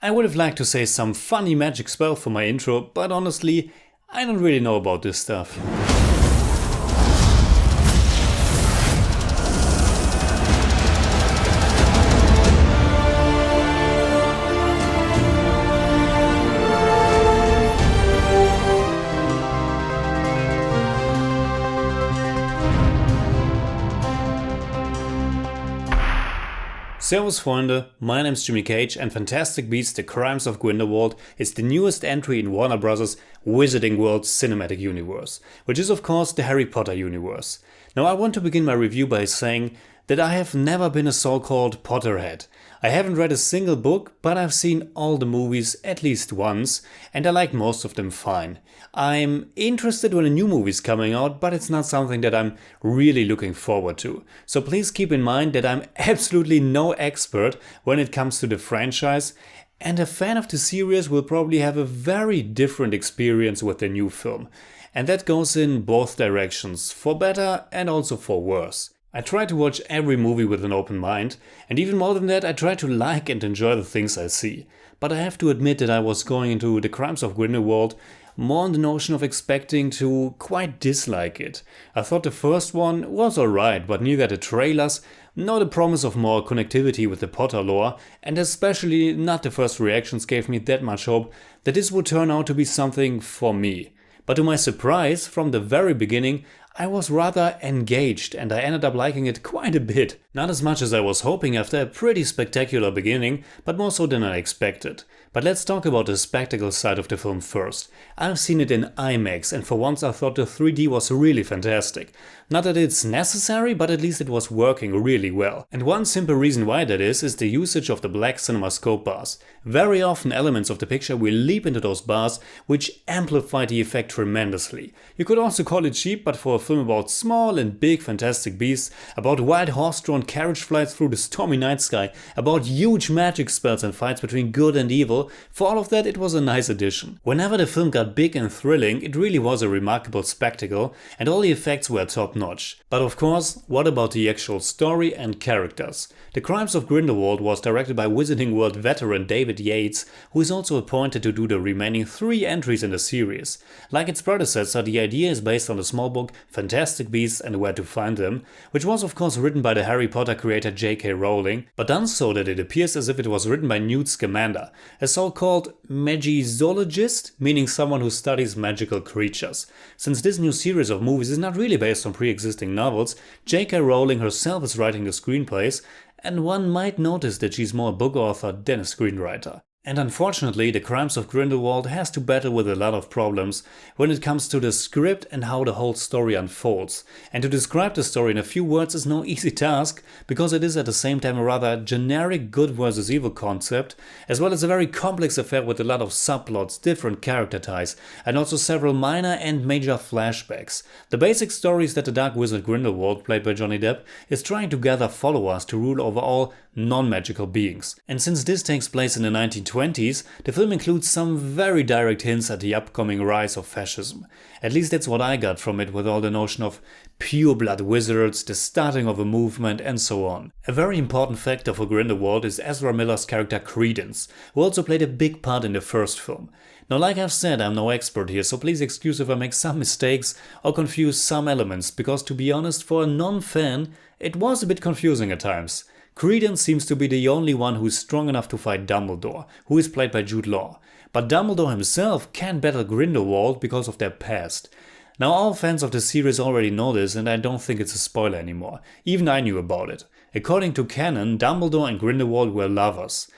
I would have liked to say some funny magic spell for my intro, but honestly, I don't really know about this stuff. Servus Freunde, my name's Jimmy Cage and Fantastic Beasts: The Crimes of Grindelwald is the newest entry in Warner Bros. Wizarding World cinematic universe, which is of course the Harry Potter universe. Now I want to begin my review by saying that I have never been a so-called Potterhead. I haven't read a single book, but I've seen all the movies at least once, and I like most of them fine. I'm interested when a new movie is coming out, but it's not something that I'm really looking forward to. So please keep in mind that I'm absolutely no expert when it comes to the franchise, and a fan of the series will probably have a very different experience with the new film. And that goes in both directions, for better and also for worse. I try to watch every movie with an open mind, and even more than that, I try to like and enjoy the things I see. But I have to admit that I was going into The Crimes of Grindelwald more on the notion of expecting to quite dislike it. I thought the first one was alright, but neither the trailers nor the promise of more connectivity with the Potter lore, and especially not the first reactions, gave me that much hope that this would turn out to be something for me. But to my surprise, from the very beginning, I was rather engaged and I ended up liking it quite a bit. Not as much as I was hoping after a pretty spectacular beginning, but more so than I expected. But let's talk about the spectacle side of the film first. I've seen it in IMAX and for once I thought the 3D was really fantastic. Not that it's necessary, but at least it was working really well. And one simple reason why that is the usage of the black CinemaScope bars. Very often elements of the picture will leap into those bars, which amplify the effect tremendously. You could also call it cheap, but for a film about small and big fantastic beasts, about wild horse-drawn carriage flights through the stormy night sky, about huge magic spells and fights between good and evil, for all of that it was a nice addition. Whenever the film got big and thrilling, it really was a remarkable spectacle, and all the effects were top-notch. But of course, what about the actual story and characters? The Crimes of Grindelwald was directed by Wizarding World veteran David Yates, who is also appointed to do the remaining 3 entries in the series. Like its predecessor, the idea is based on the small book Fantastic Beasts and Where to Find Them, which was of course written by the Harry Potter creator J.K. Rowling, but done so that it appears as if it was written by Newt Scamander, a so-called magizoologist, meaning someone who studies magical creatures. Since this new series of movies is not really based on pre-existing novels, J.K. Rowling herself is writing the screenplays, and one might notice that she's more a book author than a screenwriter. And unfortunately, The Crimes of Grindelwald has to battle with a lot of problems when it comes to the script and how the whole story unfolds. And to describe the story in a few words is no easy task, because it is at the same time a rather generic good versus evil concept, as well as a very complex affair with a lot of subplots, different character ties, and also several minor and major flashbacks. The basic story is that the Dark Wizard Grindelwald, played by Johnny Depp, is trying to gather followers to rule over all non-magical beings. And since this takes place in the 1920s, the film includes some very direct hints at the upcoming rise of fascism. At least that's what I got from it, with all the notion of pure-blood wizards, the starting of a movement, and so on. A very important factor for Grindelwald is Ezra Miller's character Credence, who also played a big part in the first film. Now, like I've said, I'm no expert here, so please excuse if I make some mistakes or confuse some elements, because to be honest, for a non-fan, it was a bit confusing at times. Credence seems to be the only one who is strong enough to fight Dumbledore, who is played by Jude Law. But Dumbledore himself can't battle Grindelwald because of their past. Now, all fans of the series already know this, and I don't think it's a spoiler anymore. Even I knew about it. According to canon, Dumbledore and Grindelwald were lovers.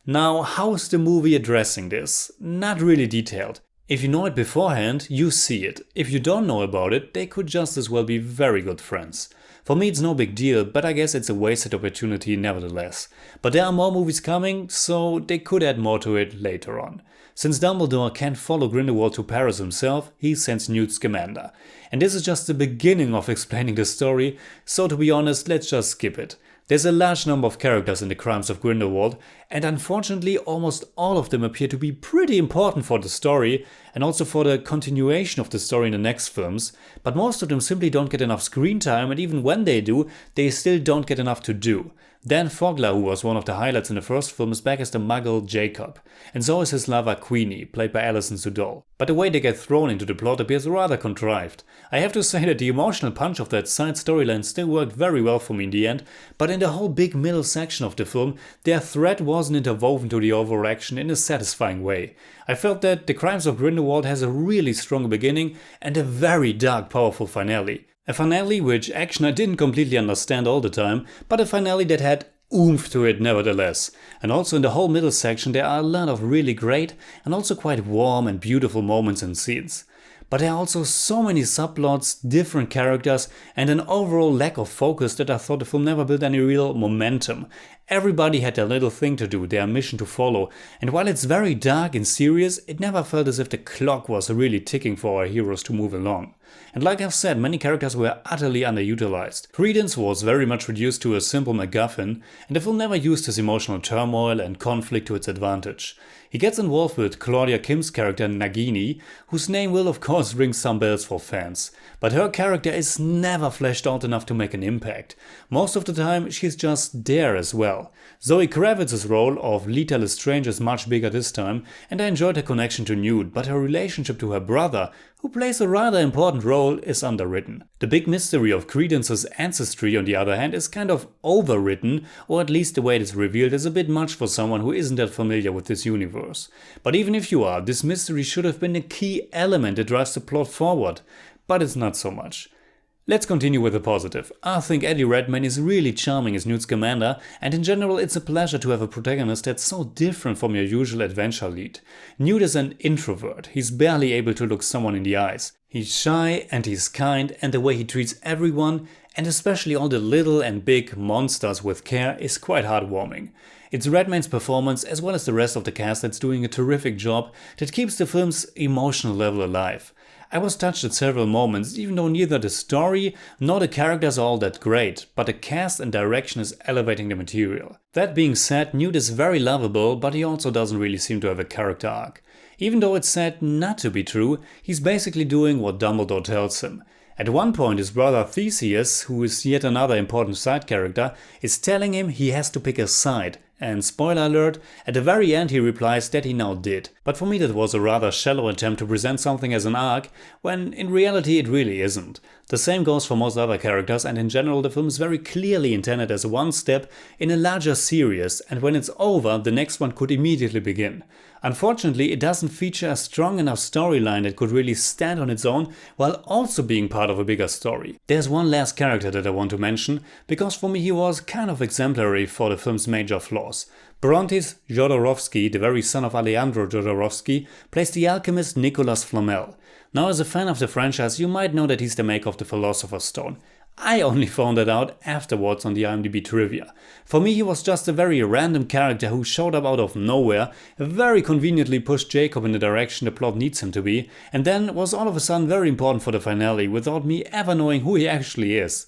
Now, how is the movie addressing this? Not really detailed. If you know it beforehand, you see it. If you don't know about it, they could just as well be very good friends. For me it's no big deal, but I guess it's a wasted opportunity nevertheless. But there are more movies coming, so they could add more to it later on. Since Dumbledore can't follow Grindelwald to Paris himself, he sends Newt Scamander. And this is just the beginning of explaining the story, so to be honest, let's just skip it. There's a large number of characters in The Crimes of Grindelwald, and unfortunately almost all of them appear to be pretty important for the story and also for the continuation of the story in the next films, but most of them simply don't get enough screen time, and even when they do, they still don't get enough to do. Dan Fogler, who was one of the highlights in the first film, is back as the muggle Jacob, and so is his lover Queenie, played by Alison Sudol. But the way they get thrown into the plot appears rather contrived. I have to say that the emotional punch of that side storyline still worked very well for me in the end, but in the whole big middle section of the film, their thread wasn't interwoven to the overall action in a satisfying way. I felt that The Crimes of Grindelwald has a really strong beginning and a very dark, powerful finale. A finale which action I didn't completely understand all the time, but a finale that had oomph to it nevertheless. And also in the whole middle section there are a lot of really great and also quite warm and beautiful moments and scenes. But there are also so many subplots, different characters, and an overall lack of focus that I thought the film never built any real momentum. Everybody had their little thing to do, their mission to follow, and while it's very dark and serious, it never felt as if the clock was really ticking for our heroes to move along. And like I've said, many characters were utterly underutilized. Credence was very much reduced to a simple MacGuffin, and the film never used his emotional turmoil and conflict to its advantage. He gets involved with Claudia Kim's character Nagini, whose name will of course ring some bells for fans, but her character is never fleshed out enough to make an impact. Most of the time she's just there as well. Zoe Kravitz's role of Lita Lestrange is much bigger this time, and I enjoyed her connection to Newt, but her relationship to her brother, who plays a rather important role, is underwritten. The big mystery of Credence's ancestry, on the other hand, is kind of overwritten, or at least the way it is revealed is a bit much for someone who isn't that familiar with this universe. But even if you are, this mystery should have been a key element that drives the plot forward, but it's not so much. Let's continue with the positive. I think Eddie Redmayne is really charming as Newt Scamander, and in general it's a pleasure to have a protagonist that's so different from your usual adventure lead. Newt is an introvert, he's barely able to look someone in the eyes. He's shy and he's kind, and the way he treats everyone, and especially all the little and big monsters with care, is quite heartwarming. It's Redmayne's performance as well as the rest of the cast that's doing a terrific job that keeps the film's emotional level alive. I was touched at several moments, even though neither the story nor the characters are all that great, but the cast and direction is elevating the material. That being said, Newt is very lovable, but he also doesn't really seem to have a character arc. Even though it's said not to be true, he's basically doing what Dumbledore tells him. At one point his brother Theseus, who is yet another important side character, is telling him he has to pick a side. And spoiler alert, at the very end he replies that he now did. But for me that was a rather shallow attempt to present something as an arc, when in reality it really isn't. The same goes for most other characters, and in general the film is very clearly intended as one step in a larger series, and when it's over the next one could immediately begin. Unfortunately, it doesn't feature a strong enough storyline that could really stand on its own while also being part of a bigger story. There's one last character that I want to mention, because for me he was kind of exemplary for the film's major flaws. Brontes Jodorowsky, the very son of Alejandro Jodorowsky, plays the alchemist Nicolas Flamel. Now, as a fan of the franchise, you might know that he's the maker of the Philosopher's Stone. I only found that out afterwards on the IMDb trivia. For me he was just a very random character who showed up out of nowhere, very conveniently pushed Jacob in the direction the plot needs him to be, and then was all of a sudden very important for the finale without me ever knowing who he actually is.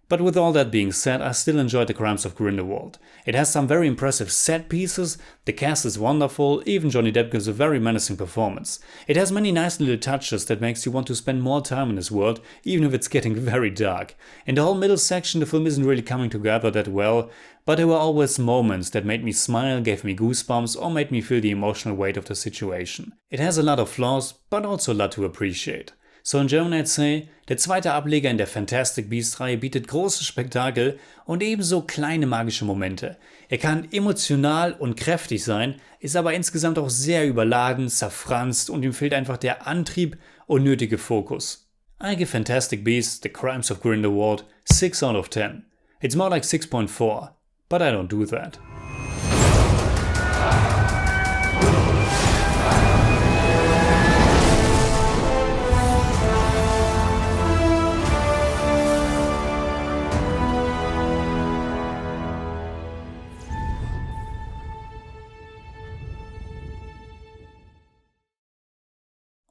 But with all that being said, I still enjoyed The Crimes of Grindelwald. It has some very impressive set pieces, the cast is wonderful, even Johnny Depp gives a very menacing performance. It has many nice little touches that makes you want to spend more time in this world, even if it's getting very dark. In the whole middle section the film isn't really coming together that well, but there were always moments that made me smile, gave me goosebumps, or made me feel the emotional weight of the situation. It has a lot of flaws, but also a lot to appreciate. So in German I'd say, der zweite Ableger in der Fantastic Beasts-Reihe bietet großes Spektakel und ebenso kleine magische Momente. Er kann emotional und kräftig sein, ist aber insgesamt auch sehr überladen, zerfranst und ihm fehlt einfach der Antrieb und nötige Fokus. I give Fantastic Beasts, The Crimes of Grindelwald 6 out of 10. It's more like 6.4, but I don't do that.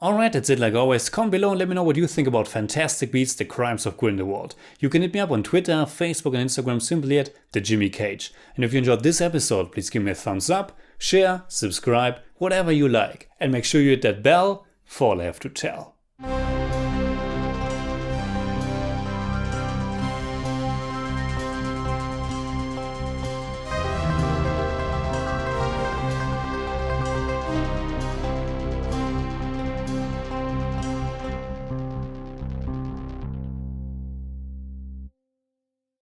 Alright, that's it like always. Comment below and let me know what you think about Fantastic Beasts, The Crimes of Grindelwald. You can hit me up on Twitter, Facebook and Instagram simply at TheJimmyCage. And if you enjoyed this episode, please give me a thumbs up, share, subscribe, whatever you like. And make sure you hit that bell for all I have to tell.